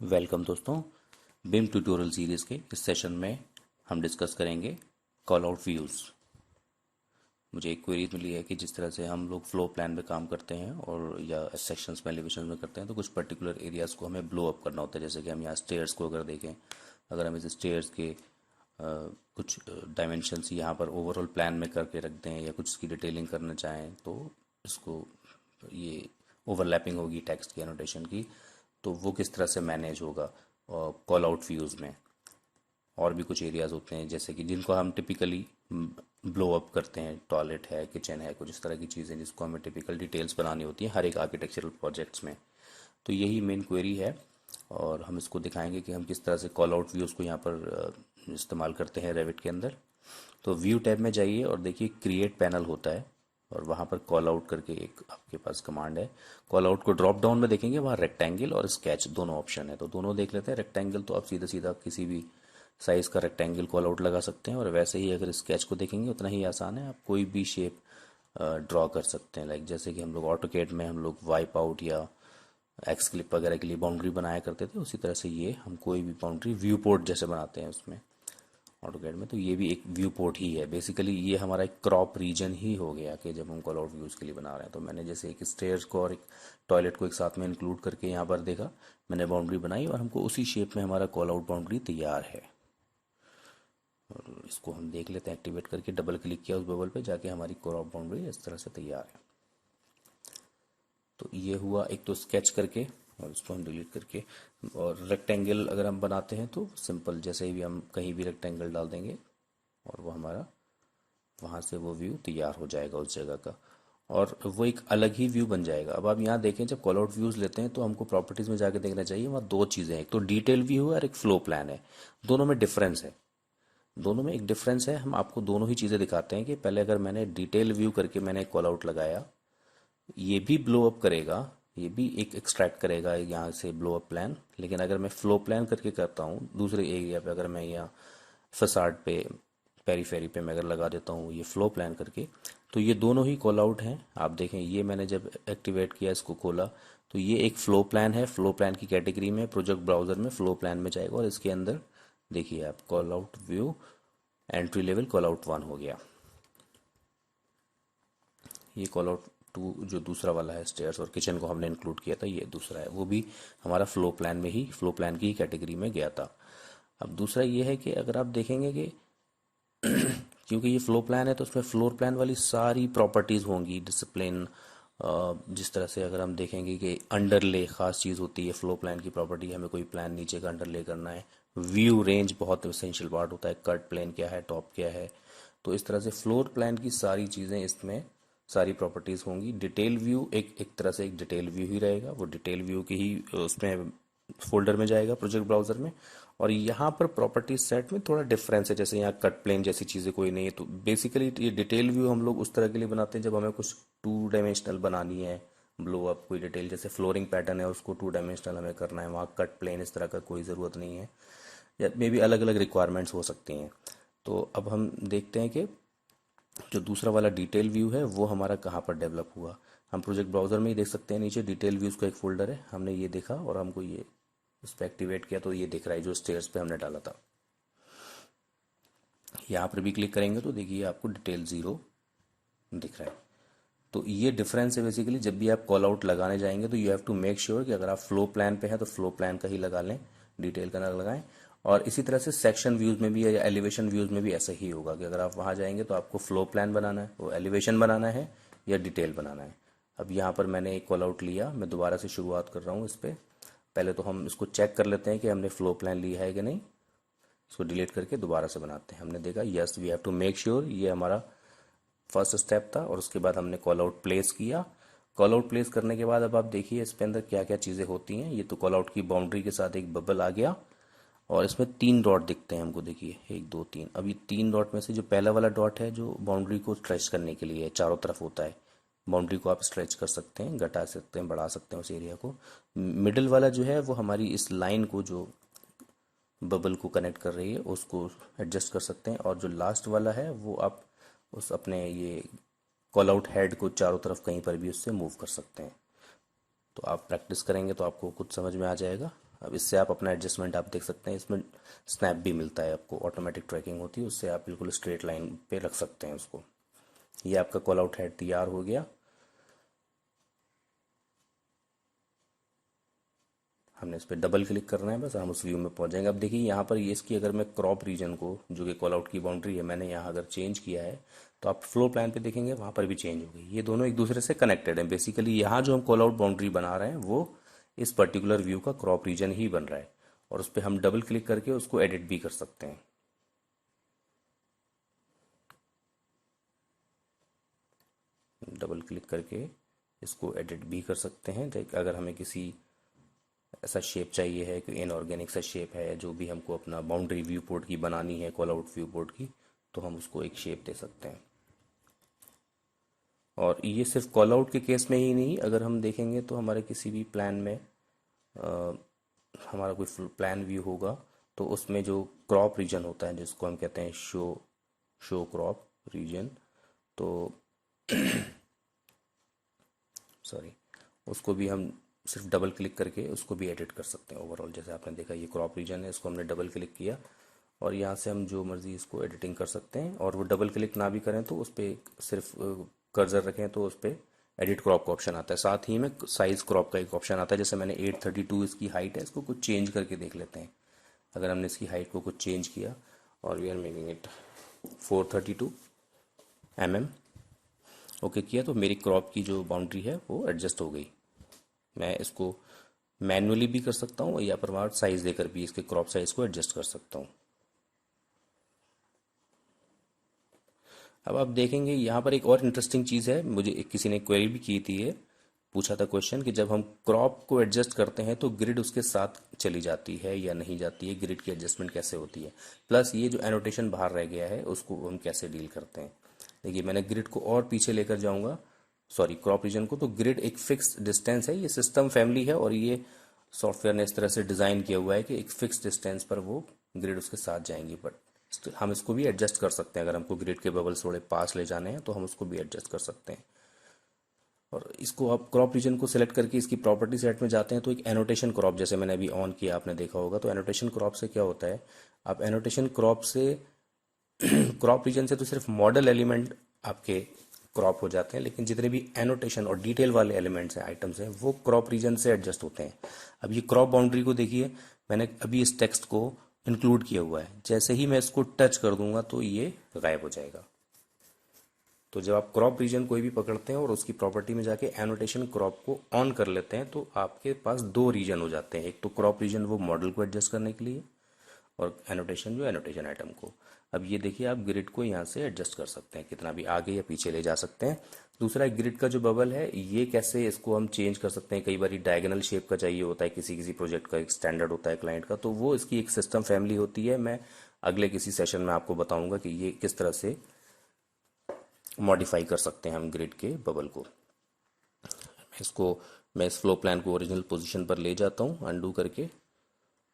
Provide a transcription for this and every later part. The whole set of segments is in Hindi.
वेलकम दोस्तों। बिम ट्यूटोरियल सीरीज के इस सेशन में हम डिस्कस करेंगे कॉल आउट व्यूज़। मुझे एक क्वेरी मिली है कि जिस तरह से हम लोग फ्लो प्लान में काम करते हैं और या सेक्शंस में एलिवेशन में करते हैं तो कुछ पर्टिकुलर एरियाज़ को हमें ब्लो अप करना होता है। जैसे कि हम यहाँ स्टेयर्स को अगर देखें, अगर हम इस स्टेयर्स के कुछ डायमेंशंस यहाँ पर ओवरऑल प्लान में करके रख दें या कुछ इसकी डिटेलिंग करना चाहें तो इसको ये ओवरलैपिंग होगी टेक्स्ट की एनोटेशन की, तो वो किस तरह से मैनेज होगा कॉल आउट व्यूज़ में। और भी कुछ एरियाज़ होते हैं जैसे कि जिनको हम टिपिकली ब्लो अप करते हैं, टॉयलेट है, किचन है, कुछ इस तरह की चीज़ें जिसको हमें टिपिकल डिटेल्स बनानी होती हैं हर एक आर्किटेक्चरल प्रोजेक्ट्स में। तो यही मेन क्वेरी है और हम इसको दिखाएंगे कि हम किस तरह से कॉल आउट व्यूज़ को यहाँ पर इस्तेमाल करते हैं रेविट के अंदर। तो व्यू टैब में जाइए और देखिए क्रिएट पैनल होता है और वहाँ पर कॉल आउट करके एक आपके पास कमांड है। कॉल आउट को ड्रॉप डाउन में देखेंगे, वहाँ रेक्टेंगल और स्केच दोनों ऑप्शन है, तो दोनों देख लेते हैं। रेक्टेंगल तो आप सीधा सीधा किसी भी साइज़ का रेक्टेंगल कॉल आउट लगा सकते हैं और वैसे ही अगर स्केच को देखेंगे उतना ही आसान है, आप कोई भी शेप ड्रॉ कर सकते हैं। लाइक जैसे कि हम लोग ऑटोकेड में हम लोग वाइप आउट या एक्स क्लिप वगैरह के लिए बाउंड्री बनाया करते थे, उसी तरह से ये हम कोई भी बाउंड्री व्यू पोर्ट जैसे बनाते हैं उसमें ऑटोकैड में, तो ये भी एक व्यू पोर्ट ही है। बेसिकली ये हमारा एक क्रॉप रीजन ही हो गया कि जब हम कॉल आउट व्यूज़ के लिए बना रहे हैं। तो मैंने जैसे एक स्टेयर्स को और एक टॉयलेट को एक साथ में इंक्लूड करके यहाँ पर देखा, मैंने बाउंड्री बनाई और हमको उसी शेप में हमारा कॉल आउट बाउंड्री तैयार है। और इसको हम देख लेते हैं एक्टिवेट करके, डबल क्लिक किया उस बबल पे जाके हमारी क्रॉप बाउंड्री इस तरह से तैयार है। तो ये हुआ एक तो स्केच करके और इसको हम डिलीट करके। और रेक्टेंगल अगर हम बनाते हैं तो सिंपल जैसे भी हम कहीं भी रेक्टेंगल डाल देंगे और वो हमारा वहाँ से वो व्यू तैयार हो जाएगा उस जगह का, और वो एक अलग ही व्यू बन जाएगा। अब आप यहाँ देखें, जब कॉल आउट व्यूज़ लेते हैं तो हमको प्रॉपर्टीज़ में जाके देखना चाहिए, वहाँ दो चीज़ें हैं, एक तो डिटेल व्यू है और एक फ्लो प्लान है। दोनों में डिफरेंस है, दोनों में एक डिफरेंस है। हम आपको दोनों ही चीज़ें दिखाते हैं कि पहले अगर मैंने डिटेल व्यू करके मैंने कॉल आउट लगाया, ये भी ब्लो अप करेगा, ये भी एक एक्सट्रैक्ट करेगा यहाँ से ब्लो अप प्लान। लेकिन अगर मैं फ्लो प्लान करके करता हूँ दूसरे एरिया पे, अगर मैं यहाँ फसाड पे पेरीफेरी पे मैं अगर लगा देता हूँ ये फ्लो प्लान करके, तो ये दोनों ही कॉल आउट हैं। आप देखें ये मैंने जब एक्टिवेट किया, इसको खोला, तो ये एक फ्लो प्लान है। फ्लो प्लान की कैटेगरी में प्रोजेक्ट ब्राउज़र में फ्लो प्लान में जाएगा और इसके अंदर देखिए आप call out view entry level call out 1 हो गया। ये कॉल आउट 2 जो दूसरा वाला है, स्टेयर्स और किचन को हमने इंक्लूड किया था, ये दूसरा है, वो भी हमारा फ्लो प्लान में ही, फ्लो प्लान की ही कैटेगरी में गया था। अब दूसरा ये है कि अगर आप देखेंगे कि क्योंकि ये फ्लो प्लान है तो उसमें फ्लोर प्लान वाली सारी प्रॉपर्टीज़ होंगी, डिसिप्लिन, जिस तरह से अगर हम देखेंगे कि अंडरले खास चीज़ होती है फ्लो प्लान की प्रॉपर्टी, हमें कोई प्लान नीचे का अंडरले करना है। व्यू रेंज बहुत एसेंशियल पार्ट होता है, कट प्लेन क्या है, टॉप क्या है। तो इस तरह से फ्लोर प्लान की सारी चीज़ें इसमें सारी प्रॉपर्टीज़ होंगी। डिटेल व्यू एक तरह से एक डिटेल व्यू ही रहेगा, वो डिटेल व्यू की ही उसमें फोल्डर में जाएगा प्रोजेक्ट ब्राउज़र में। और यहाँ पर प्रॉपर्टीज सेट में थोड़ा डिफरेंस है, जैसे यहाँ कट प्लेन जैसी चीज़ें कोई नहीं है। तो बेसिकली ये डिटेल व्यू हम लोग उस तरह के लिए बनाते हैं जब हमें कुछ 2 डायमेंशनल बनानी है, ब्लो अप कोई डिटेल, जैसे फ्लोरिंग पैटर्न है उसको 2 डायमेंशनल हमें करना है, वहाँ कट प्लेन इस तरह का कोई ज़रूरत नहीं है, या मे भी अलग अलग रिक्वायरमेंट्स हो सकती हैं। तो अब हम देखते हैं कि जो दूसरा वाला डिटेल व्यू है वो हमारा कहाँ पर डेवलप हुआ। हम प्रोजेक्ट ब्राउज़र में ही देख सकते हैं, नीचे डिटेल व्यूज़ का एक फोल्डर है, हमने ये देखा और हमको ये इस पर एक्टिवेट किया तो ये दिख रहा है जो स्टेयर्स पे हमने डाला था। यहाँ पर भी क्लिक करेंगे तो देखिए आपको डिटेल 0 दिख रहा है। तो ये डिफरेंस है बेसिकली। जब भी आप कॉल आउट लगाने जाएंगे तो you have to make sure कि अगर आप फ्लो प्लान पे हैं तो फ्लो प्लान का ही लगा लें, डिटेल का ना लगाएं। और इसी तरह से सेक्शन व्यूज़ में भी या एलिवेशन व्यूज़ में भी ऐसा ही होगा कि अगर आप वहाँ जाएंगे तो आपको फ्लो प्लान बनाना है, वो एलिवेशन बनाना है या डिटेल बनाना है। अब यहाँ पर मैंने एक कॉल आउट लिया, मैं दोबारा से शुरुआत कर रहा हूँ इस पर। पहले तो हम इसको चेक कर लेते हैं कि हमने फ्लो प्लान लिया है कि नहीं। इसको डिलीट करके दोबारा से बनाते हैं। हमने देखा yes we have to make sure, ये हमारा फर्स्ट स्टेप था। और उसके बाद हमने कॉल आउट प्लेस किया। कॉल आउट प्लेस करने के बाद अब आप देखिए इसके अंदर क्या क्या चीज़ें होती हैं। ये तो कॉल आउट की बाउंड्री के साथ एक बबल आ गया और इसमें 3 डॉट दिखते हैं हमको, देखिए 1 2 3। अब ये 3 डॉट में से जो पहला वाला डॉट है जो बाउंड्री को स्ट्रेच करने के लिए चारों तरफ होता है, बाउंड्री को आप स्ट्रेच कर सकते हैं, घटा सकते हैं, बढ़ा सकते हैं उस एरिया को। मिडिल वाला जो है वो हमारी इस लाइन को जो बबल को कनेक्ट कर रही है उसको एडजस्ट कर सकते हैं। और जो लास्ट वाला है वो आप उस अपने ये कॉल आउट हेड को चारों तरफ कहीं पर भी उससे मूव कर सकते हैं। तो आप प्रैक्टिस करेंगे तो आपको कुछ समझ में आ जाएगा। अब इससे आप अपना एडजस्टमेंट आप देख सकते हैं, इसमें स्नैप भी मिलता है आपको, ऑटोमेटिक ट्रैकिंग होती है, उससे आप बिल्कुल स्ट्रेट लाइन पे रख सकते हैं उसको। ये आपका कॉल आउट हेड तैयार हो गया। हमने इस पर डबल क्लिक करना है, बस हम उस व्यू में पहुंच जाएंगे। अब देखिए यहाँ पर ये इसकी अगर मैं क्रॉप रीजन को, जो कि कॉल आउट की बाउंड्री है, मैंने यहाँ अगर चेंज किया है तो आप फ्लोर प्लान पे देखेंगे वहाँ पर भी चेंज हो गई। ये दोनों एक दूसरे से कनेक्टेड हैं। बेसिकली यहाँ जो हम कॉल आउट बाउंड्री बना रहे हैं वो इस पर्टिकुलर व्यू का क्रॉप रीजन ही बन रहा है, और उस पर हम डबल क्लिक करके उसको एडिट भी कर सकते हैं। डबल क्लिक करके इसको एडिट भी कर सकते हैं। अगर हमें किसी ऐसा शेप चाहिए है, कोई इनऑर्गेनिक सा शेप है जो भी हमको अपना बाउंड्री व्यू पोर्ट की बनानी है, कॉल आउट व्यू पोर्ट की, तो हम उसको एक शेप दे सकते हैं। और ये सिर्फ कॉल आउट के केस में ही नहीं, अगर हम देखेंगे तो हमारे किसी भी प्लान में हमारा कोई प्लान व्यू होगा तो उसमें जो क्रॉप रीजन होता है, जिसको हम कहते हैं शो क्रॉप रीजन, तो सॉरी, उसको भी हम सिर्फ डबल क्लिक करके उसको भी एडिट कर सकते हैं ओवरऑल। जैसे आपने देखा ये क्रॉप रीजन है, इसको हमने डबल क्लिक किया और यहाँ से हम जो मर्जी इसको एडिटिंग कर सकते हैं। और वो डबल क्लिक ना भी करें तो उस पर सिर्फ कर्सर रखें तो उस पर एडिट क्रॉप का ऑप्शन आता है। साथ ही में साइज क्रॉप का एक ऑप्शन आता है। जैसे मैंने 832 इसकी हाइट है, इसको कुछ चेंज करके देख लेते हैं। अगर हमने इसकी हाइट को कुछ चेंज किया और we are making it 432 mm, okay किया, तो मेरी क्रॉप की जो बाउंड्री है वो एडजस्ट हो गई। मैं इसको मैन्युअली भी कर सकता हूँ या पर साइज देकर भी इसके क्रॉप साइज को एडजस्ट कर सकता हूँ। अब आप देखेंगे यहाँ पर एक और इंटरेस्टिंग चीज़ है, मुझे किसी ने क्वेरी भी की थी, ये पूछा था क्वेश्चन कि जब हम क्रॉप को एडजस्ट करते हैं तो ग्रिड उसके साथ चली जाती है या नहीं जाती है, ग्रिड की एडजस्टमेंट कैसे होती है, प्लस ये जो एनोटेशन बाहर रह गया है उसको हम कैसे डील करते हैं। देखिए मैंने ग्रिड को और पीछे लेकर जाऊंगा, सॉरी क्रॉप रीजन को, तो ग्रिड एक फिक्स डिस्टेंस है, ये सिस्टम फैमिली है और ये सॉफ्टवेयर ने इस तरह से डिज़ाइन किया हुआ है कि एक फिक्स डिस्टेंस पर वो ग्रिड उसके साथ जाएंगी। बट हम इसको भी एडजस्ट कर सकते हैं, अगर हमको ग्रिड के बबल्स थोड़े पास ले जाने हैं तो हम उसको भी एडजस्ट कर सकते हैं। और इसको आप क्रॉप रीजन को सिलेक्ट करके इसकी प्रॉपर्टी सेट में जाते हैं तो एक एनोटेशन क्रॉप, जैसे मैंने अभी ऑन किया आपने देखा होगा, तो एनोटेशन क्रॉप से क्या होता है, आप एनोटेशन क्रॉप से क्रॉप रीजन से तो सिर्फ मॉडल एलिमेंट आपके क्रॉप हो जाते हैं, लेकिन जितने भी एनोटेशन और डिटेल वाले एलिमेंट्स हैं, आइटम्स हैं, वो क्रॉप रीजन से एडजस्ट होते हैं। अब ये क्रॉप बाउंड्री को देखिए, मैंने अभी इस टेक्स्ट को इंक्लूड किया हुआ है, जैसे ही मैं इसको टच कर दूंगा तो ये गायब हो जाएगा। तो जब आप क्रॉप रीजन कोई भी पकड़ते हैं और उसकी प्रॉपर्टी में जाके एनोटेशन क्रॉप को ऑन कर लेते हैं तो आपके पास दो रीजन हो जाते हैं, एक तो क्रॉप रीजन वो मॉडल को एडजस्ट करने के लिए, और एनोटेशन जो एनोटेशन आइटम को। अब ये देखिए आप ग्रिड को यहाँ से एडजस्ट कर सकते हैं, कितना भी आगे या पीछे ले जा सकते हैं। दूसरा ग्रिड का जो बबल है, ये कैसे इसको हम चेंज कर सकते हैं, कई बार डायगोनल शेप का चाहिए होता है, किसी किसी प्रोजेक्ट का एक स्टैंडर्ड होता है क्लाइंट का, तो वो इसकी एक सिस्टम फैमिली होती है। मैं अगले किसी सेशन में आपको बताऊंगा कि ये किस तरह से मॉडिफाई कर सकते हैं हम ग्रिड के बबल को। मैं इस फ्लो प्लान को ओरिजिनल पोजीशन पर ले जाता हूँ अनडू करके।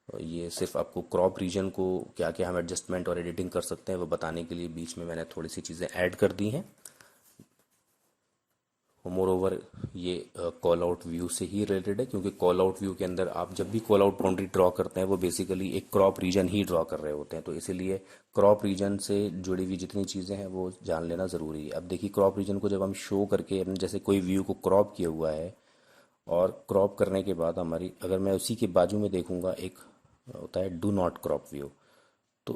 और ये सिर्फ आपको क्रॉप रीजन को क्या क्या हम एडजस्टमेंट और एडिटिंग कर सकते हैं वो बताने के लिए बीच में मैंने थोड़ी सी चीज़ें ऐड कर दी हैं। मोर ओवर ये कॉल आउट व्यू से ही रिलेटेड है, क्योंकि कॉल आउट व्यू के अंदर आप जब भी कॉल आउट बाउंड्री ड्रॉ करते हैं वो बेसिकली एक क्रॉप रीजन ही ड्रॉ कर रहे होते हैं, तो इसीलिए क्रॉप रीजन से जुड़ी हुई जितनी चीज़ें हैं वो जान लेना ज़रूरी है। अब देखिए क्रॉप रीजन को जब हम शो करके, जैसे कोई व्यू को क्रॉप किया हुआ है और क्रॉप करने के बाद हमारी, अगर मैं उसी के बाजू में देखूंगा एक होता है डू नॉट क्रॉप व्यू, तो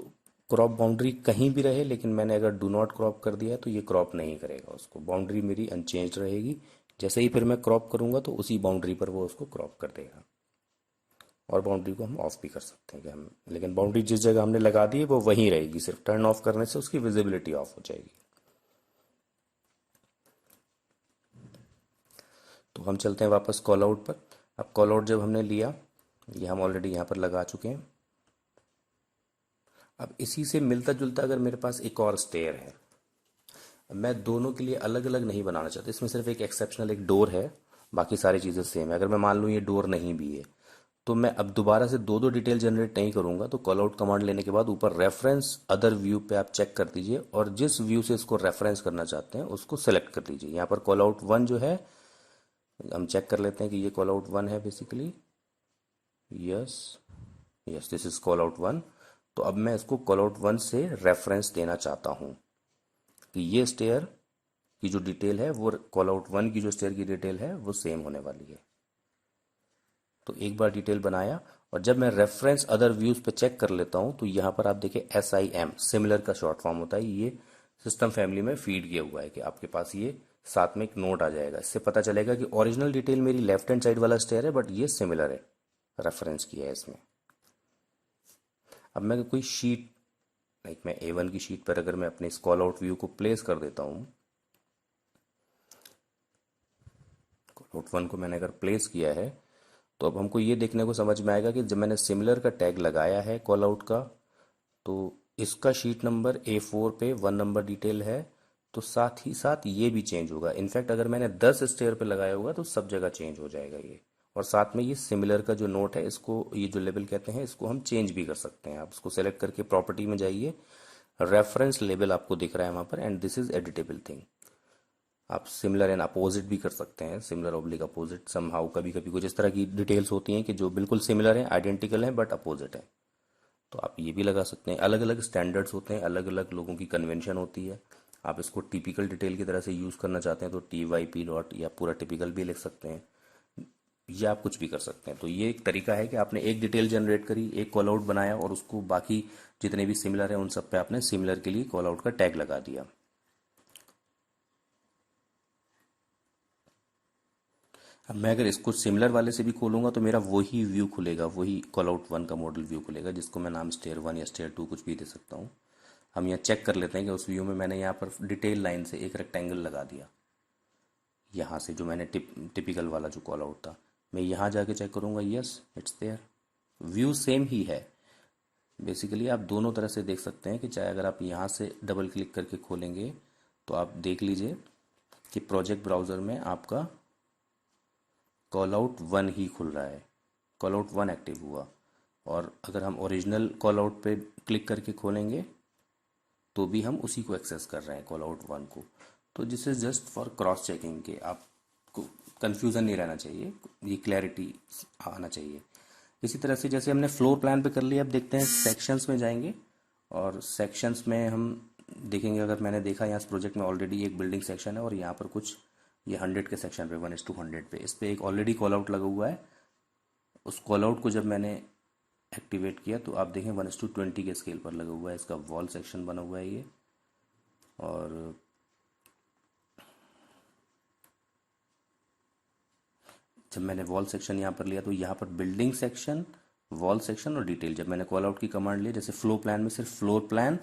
क्रॉप बाउंड्री कहीं भी रहे, लेकिन मैंने अगर डू नॉट क्रॉप कर दिया तो ये क्रॉप नहीं करेगा उसको, बाउंड्री मेरी अनचेंज रहेगी। जैसे ही फिर मैं क्रॉप करूंगा तो उसी बाउंड्री पर वो उसको क्रॉप कर देगा। और बाउंड्री को हम ऑफ भी कर सकते हैं कि हम, लेकिन बाउंड्री जिस जगह हमने लगा दी है वो वहीं रहेगी, सिर्फ टर्न ऑफ करने से उसकी विजिबिलिटी ऑफ हो जाएगी। तो हम चलते हैं वापस कॉल आउट पर। अब कॉल आउट जब हमने लिया, ये हम ऑलरेडी यहाँ पर लगा चुके हैं। अब इसी से मिलता जुलता अगर मेरे पास एक और स्टेयर है, मैं दोनों के लिए अलग अलग नहीं बनाना चाहता, इसमें सिर्फ एक एक्सेप्शनल एक डोर है, बाकी सारी चीज़ें सेम है। अगर मैं मान लूँ ये डोर नहीं भी है तो मैं अब दोबारा से दो दो डिटेल जनरेट नहीं करूंगा। तो कॉल आउट कमांड लेने के बाद ऊपर रेफरेंस अदर व्यू पे आप चेक कर दीजिए और जिस व्यू से इसको रेफरेंस करना चाहते हैं उसको सेलेक्ट कर दीजिए। यहाँ पर कॉल आउट 1 जो है, हम चेक कर लेते हैं कि ये कॉल आउट 1 है basically. Yes yes, this is call out one. तो अब मैं इसको कॉल आउट वन से रेफरेंस देना चाहता हूँ कि ये स्टेयर की जो डिटेल है वो कॉल आउट वन की जो स्टेयर की डिटेल है वो सेम होने वाली है। तो एक बार डिटेल बनाया, और जब मैं रेफरेंस अदर व्यूज पे चेक कर लेता हूं तो यहां पर आप देखिए SIM सिमिलर का शॉर्ट फॉर्म होता है, ये सिस्टम फैमिली में फीड किया हुआ है कि आपके पास ये साथ में एक नोट आ जाएगा। इससे पता चलेगा कि ओरिजिनल डिटेल मेरी लेफ्ट हैंड साइड वाला स्टेयर है बट ये सिमिलर है, रेफरेंस किया है इसमें। अब मैं कोई शीट, लाइक मैं A1 की शीट पर अगर मैं अपने इस कॉल आउट व्यू को प्लेस कर देता हूँ, कॉल आउट वन को मैंने अगर प्लेस किया है तो अब हमको ये देखने को समझ में आएगा कि जब मैंने सिमिलर का टैग लगाया है कॉल आउट का, तो इसका शीट नंबर A4 पे 1 नंबर डिटेल है, तो साथ ही साथ ये भी चेंज होगा। इनफैक्ट अगर मैंने 10 स्टेयर पे लगाया होगा तो सब जगह चेंज हो जाएगा ये। और साथ में ये सिमिलर का जो नोट है, इसको ये जो लेबल कहते हैं, इसको हम चेंज भी कर सकते हैं। आप इसको सेलेक्ट करके प्रॉपर्टी में जाइए, रेफरेंस लेबल आपको दिख रहा है वहां पर, and this is editable thing. आप सिमिलर एंड अपोजिट भी कर सकते हैं, सिमिलर ऑब्लिक अपोजिट समहाउ। कभी कभी कुछ इस तरह की डिटेल्स होती हैं कि जो बिल्कुल सिमिलर हैं, आइडेंटिकल हैं, बट अपोजिट है, तो आप ये भी लगा सकते हैं। अलग अलग स्टैंडर्ड्स होते हैं, अलग अलग लोगों की कन्वेंशन होती है। आप इसको टिपिकल डिटेल की तरह से यूज़ करना चाहते हैं तो TYP डॉट या पूरा टिपिकल भी लिख सकते हैं, या आप कुछ भी कर सकते हैं। तो ये एक तरीका है कि आपने एक डिटेल जनरेट करी, एक कॉल आउट बनाया, और उसको बाकी जितने भी सिमिलर है उन सब पे आपने सिमिलर के लिए कॉल आउट का टैग लगा दिया। अब मैं अगर इसको सिमिलर वाले से भी खोलूंगा तो मेरा वही व्यू खुलेगा, वही कॉल आउट वन का मॉडल व्यू खुलेगा, जिसको मैं नाम स्टेयर वन या स्टेयर टू कुछ भी दे सकता हूँ। हम यहाँ चेक कर लेते हैं कि उस व्यू में मैंने यहाँ पर डिटेल लाइन से एक रेक्टेंगल लगा दिया, यहाँ से जो मैंने टिपिकल वाला जो कॉल आउट था, मैं यहाँ जाके चेक करूँगा, yes it's there, view same ही है। बेसिकली आप दोनों तरह से देख सकते हैं कि चाहे अगर आप यहाँ से डबल क्लिक करके खोलेंगे तो आप देख लीजिए कि प्रोजेक्ट ब्राउज़र में आपका कॉल आउट वन ही खुल रहा है, कॉल आउट वन एक्टिव हुआ। और अगर हम ओरिजिनल कॉल आउट पे क्लिक करके खोलेंगे तो भी हम उसी को एक्सेस कर रहे हैं, कॉल आउट वन को। तो this is just for cross checking के आपको कंफ्यूजन नहीं रहना चाहिए, ये क्लैरिटी आना चाहिए। इसी तरह से जैसे हमने फ्लोर प्लान पे कर लिया, अब देखते हैं सेक्शंस में जाएंगे, और सेक्शंस में हम देखेंगे। अगर मैंने देखा यहाँ इस प्रोजेक्ट में ऑलरेडी एक बिल्डिंग सेक्शन है, और यहाँ पर कुछ ये 100 के सेक्शन पे 1:100 पे, इस पे एक ऑलरेडी कॉल आउट लगा हुआ है। उस कॉल आउट को जब मैंने एक्टिवेट किया तो आप देखें 1:20 के स्केल पर लगा हुआ है, इसका वॉल सेक्शन बना हुआ है ये। और जब मैंने वॉल सेक्शन यहाँ पर लिया तो यहाँ पर बिल्डिंग सेक्शन, वॉल सेक्शन और डिटेल, जब मैंने कॉल आउट की कमांड ली, जैसे फ्लोर प्लान में सिर्फ फ्लोर प्लान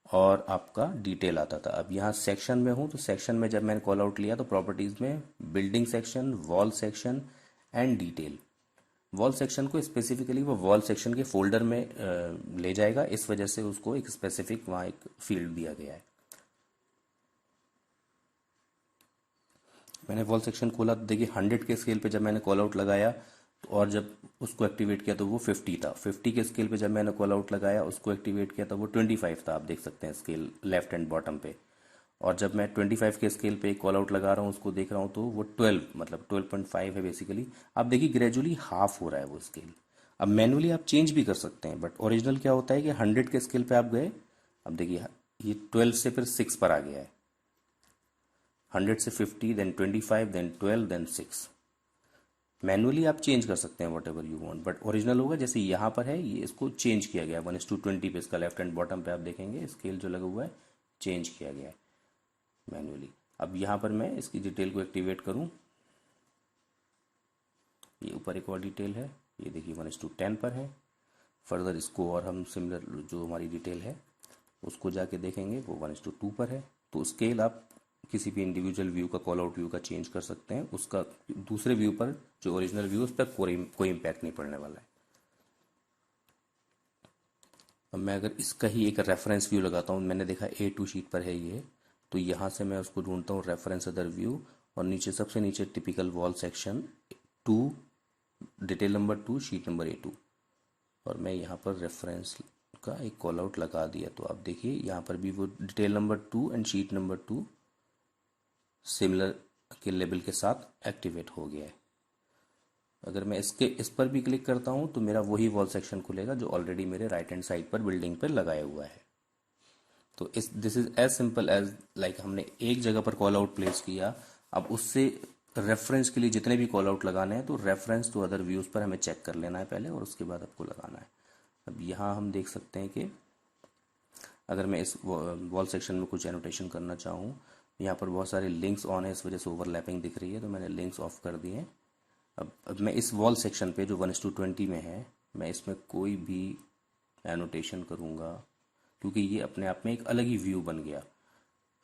और आपका डिटेल आता था, अब यहाँ सेक्शन में हूँ तो सेक्शन में जब मैंने कॉल आउट लिया तो प्रॉपर्टीज में building section, wall section and detail. Wall section को स्पेसिफिकली वो वॉल सेक्शन के फोल्डर में ले जाएगा, इस वजह से उसको एक स्पेसिफिक वहाँ एक फील्ड दिया गया है। मैंने वॉल सेक्शन खोला तो देखिए 100 के स्केल पे जब मैंने कॉल आउट लगाया और जब उसको एक्टिवेट किया तो वो 50 था। 50 के स्केल पे जब मैंने कॉल आउट लगाया, उसको एक्टिवेट किया तो वो 25 था। आप देख सकते हैं स्केल लेफ्ट एंड बॉटम पे। और जब मैं 25 के स्केल पे कॉल आउट लगा रहा हूँ, उसको देख रहा हूँ, तो वो 12 मतलब 12.5 है बेसिकली। आप देखिए ग्रेजुअली हाफ हो रहा है वो स्केल। अब मैनुअली आप चेंज भी कर सकते हैं, बट ओरिजिनल क्या होता है कि 100 के स्केल पे आप गए, अब देखिए ये 12 से फिर 6 पर आ गया है, 100 से 50, देन 25, देन 12, देन 6। मैनुअली आप चेंज कर सकते हैं what ever you want, but original होगा जैसे यहाँ पर है, ये इसको चेंज किया गया है 1:20 पे। इसका लेफ्ट एंड बॉटम पे आप देखेंगे स्केल जो लगा हुआ है चेंज किया गया है मैनुअली। अब यहाँ पर मैं इसकी डिटेल को एक्टिवेट करूँ, ये ऊपर एक और डिटेल है, ये देखिए 1:10 पर है। फर्दर इसको और हम सिमिलर जो हमारी डिटेल है उसको जाके देखेंगे, वो 1:2 पर है। तो स्केल आप किसी भी इंडिविजुअल व्यू का, कॉल आउट व्यू का चेंज कर सकते हैं, उसका दूसरे व्यू पर जो ओरिजिनल व्यू उस पर कोई इम्पैक्ट नहीं पड़ने वाला है। अब मैं अगर इसका ही एक रेफरेंस व्यू लगाता हूँ, मैंने देखा A2 शीट पर है ये, तो यहाँ से मैं उसको ढूंढता हूँ रेफरेंस अदर व्यू, और नीचे सबसे नीचे typical wall section 2, detail number 2, sheet number A2, और मैं यहाँ पर रेफरेंस का एक कॉल आउट लगा दिया। तो आप देखिए यहाँ पर भी वो detail number 2 and sheet number 2 similar के लेबल के साथ एक्टिवेट हो गया है। अगर मैं इस पर भी क्लिक करता हूँ तो मेरा वही वॉल सेक्शन खुलेगा जो ऑलरेडी मेरे राइट हैंड साइड पर बिल्डिंग पर लगाया हुआ है। तो this is as simple as like हमने एक जगह पर कॉल आउट प्लेस किया, अब उससे रेफरेंस के लिए जितने भी कॉल आउट लगाने हैं तो रेफरेंस टू अदर व्यूज़ पर हमें चेक कर लेना है पहले और उसके बाद आपको लगाना है। अब यहाँ हम देख सकते हैं कि अगर मैं इस वॉल सेक्शन में कुछ एनोटेशन करना चाहूँ, यहाँ पर बहुत सारे लिंक्स ऑन है, इस वजह से ओवरलैपिंग दिख रही है, तो मैंने लिंक्स ऑफ कर दिए हैं। अब मैं इस वॉल सेक्शन पे जो 1:20 में है, मैं इसमें कोई भी एनोटेशन करूँगा क्योंकि ये अपने आप में एक अलग ही व्यू बन गया।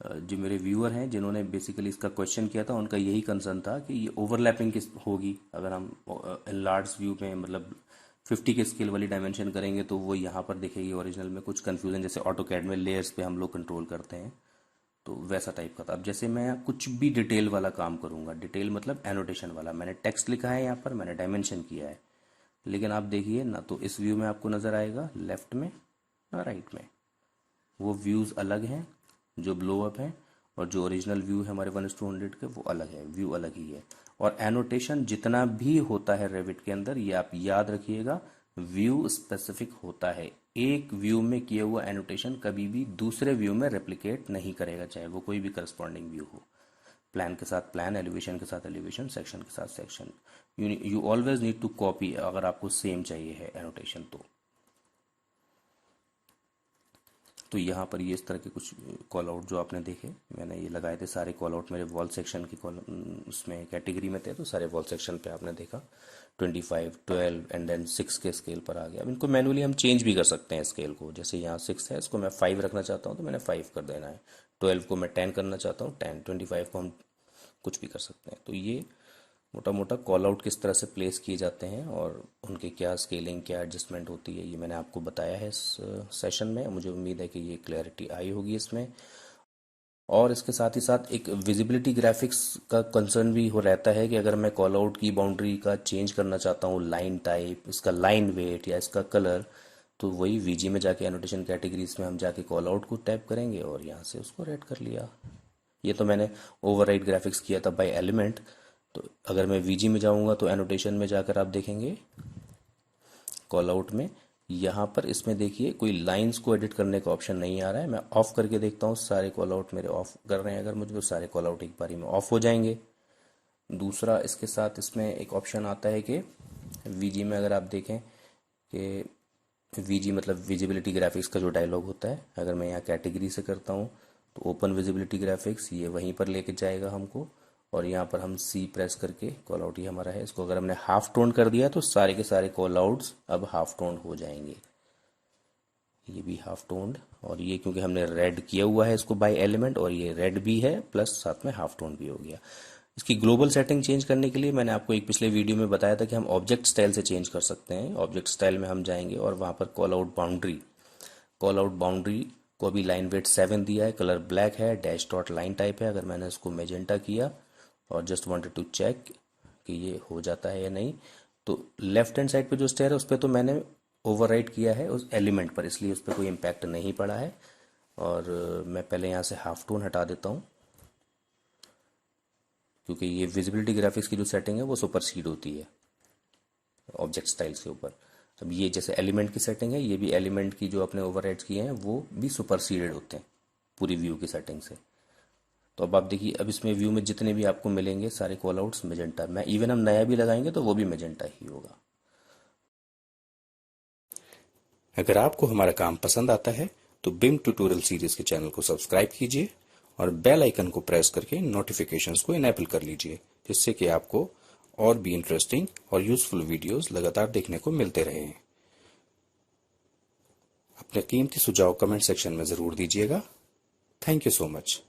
जो मेरे व्यूअर हैं जिन्होंने बेसिकली इसका क्वेश्चन किया था, उनका यही कंसर्न था कि ये ओवरलैपिंग किस होगी अगर हम लार्ज व्यू में मतलब 50 के स्केल वाली डायमेंशन करेंगे तो वो यहाँ पर दिखेगी ओरिजिनल में कुछ कन्फ्यूजन, जैसे ऑटोकैड में लेयर्स पे हम लोग कंट्रोल करते हैं तो वैसा टाइप का था। अब जैसे मैं कुछ भी डिटेल वाला काम करूँगा, डिटेल मतलब एनोटेशन वाला, मैंने टेक्स्ट लिखा है यहाँ पर, मैंने डायमेंशन किया है, लेकिन आप देखिए ना तो इस व्यू में आपको नज़र आएगा लेफ्ट में ना राइट में, वो व्यूज़ अलग हैं जो ब्लो अप हैं, और जो ओरिजिनल व्यू है हमारे 1:100 के वो अलग है, व्यू अलग ही है। और एनोटेशन जितना भी होता है रेविट के अंदर, ये आप याद रखिएगा, व्यू स्पेसिफिक होता है। एक व्यू में किया हुआ एनोटेशन कभी भी दूसरे व्यू में रेप्लिकेट नहीं करेगा, चाहे वो कोई भी करस्पॉन्डिंग व्यू हो। प्लान के साथ प्लान, एलिवेशन के साथ एलिवेशन, सेक्शन के साथ section, you always need to copy अगर आपको सेम चाहिए है एनोटेशन तो यहाँ पर ये इस तरह के कुछ कॉल आउट जो आपने देखे, मैंने ये लगाए थे सारे कॉल आउट मेरे वॉल सेक्शन की उसमें कैटेगरी में थे, तो सारे वॉल सेक्शन पे आपने देखा 25, 12 एंड देन 6 के स्केल पर आ गया। अब इनको मैनुअली हम चेंज भी कर सकते हैं स्केल को, जैसे यहाँ 6 है, इसको मैं 5 रखना चाहता हूँ तो मैंने 5 कर देना है, 12 को मैं 10 करना चाहता हूँ 10, 25 को हम कुछ भी कर सकते हैं। तो ये मोटा मोटा कॉल आउट किस तरह से प्लेस किए जाते हैं और उनके क्या स्केलिंग क्या एडजस्टमेंट होती है, ये मैंने आपको बताया है इस सेशन में। मुझे उम्मीद है कि ये क्लैरिटी आई होगी इसमें। और इसके साथ ही साथ एक विजिबिलिटी ग्राफिक्स का कंसर्न भी हो रहता है कि अगर मैं कॉल आउट की बाउंड्री का चेंज करना चाहता हूँ, लाइन टाइप, इसका लाइन वेट या इसका कलर, तो वही वीजी में जाके एनोटेशन कैटेगरीज में हम जाके कॉल आउट को टैप करेंगे और यहाँ से उसको रेड कर लिया। ये तो मैंने ओवरराइड ग्राफिक्स किया था बाय एलिमेंट। तो अगर मैं वीजी में जाऊंगा तो एनोटेशन में जाकर आप देखेंगे कॉल आउट में, यहाँ पर इसमें देखिए कोई लाइंस को एडिट करने का ऑप्शन नहीं आ रहा है। मैं ऑफ करके देखता हूँ, सारे कॉल आउट मेरे ऑफ कर रहे हैं अगर मुझे, तो सारे कॉल आउट एक बारी में ऑफ हो जाएंगे। दूसरा इसके साथ इसमें एक ऑप्शन आता है कि वीजी में अगर आप देखें कि वीजी मतलब विजिबिलिटी ग्राफिक्स का जो डायलॉग होता है, अगर मैं यहाँ कैटेगरी से करता हूँ तो ओपन विजिबिलिटी ग्राफिक्स, ये वहीं पर लेके जाएगा हमको, और यहाँ पर हम सी प्रेस करके कॉल आउट, ये हमारा है, इसको अगर हमने हाफ टोन कर दिया तो सारे के सारे कॉल आउट्स अब हाफ टोन हो जाएंगे। ये भी हाफ टोन्ड, और ये क्योंकि हमने रेड किया हुआ है इसको बाय एलिमेंट, और ये रेड भी है प्लस साथ में हाफ टोन भी हो गया। इसकी ग्लोबल सेटिंग चेंज करने के लिए मैंने आपको एक पिछले वीडियो में बताया था कि हम ऑब्जेक्ट स्टाइल से चेंज कर सकते हैं। ऑब्जेक्ट स्टाइल में हम जाएंगे और वहाँ पर कॉल आउट बाउंड्री को अभी लाइन वेट 7 दिया है, कलर ब्लैक है, डैश डॉट लाइन टाइप है। अगर मैंने इसको मेजेंटा किया और जस्ट वांटेड टू चेक कि ये हो जाता है या नहीं, तो लेफ्ट हैंड साइड पे जो स्टेयर है उस पर तो मैंने ओवरराइड किया है उस एलिमेंट पर, इसलिए उस पर कोई इम्पैक्ट नहीं पड़ा है। और मैं पहले यहाँ से हाफ टोन हटा देता हूँ क्योंकि ये विजिबिलिटी ग्राफिक्स की जो सेटिंग है वो सुपरसीड होती है ऑब्जेक्ट स्टाइल्स के ऊपर। अब ये जैसे एलिमेंट की सेटिंग है, ये भी एलिमेंट की जो अपने ओवरराइड्स किए हैं वो भी सुपरसीडेड होते हैं पूरी व्यू की सेटिंग से। तो अब आप देखिए, अब इसमें व्यू में जितने भी आपको मिलेंगे सारे कॉल आउट्स मेजेंटा, मैं इवन हम नया भी लगाएंगे तो वो भी मेजेंटा ही होगा। अगर आपको हमारा काम पसंद आता है तो बिम ट्यूटोरियल सीरीज के चैनल को सब्सक्राइब कीजिए और बेल आइकन को प्रेस करके नोटिफिकेशंस को इनेबल कर लीजिए, जिससे कि आपको और भी इंटरेस्टिंग और यूजफुल वीडियोस लगातार देखने को मिलते रहें। अपने कीमती सुझाव कमेंट सेक्शन में जरूर दीजिएगा। Thank you so much.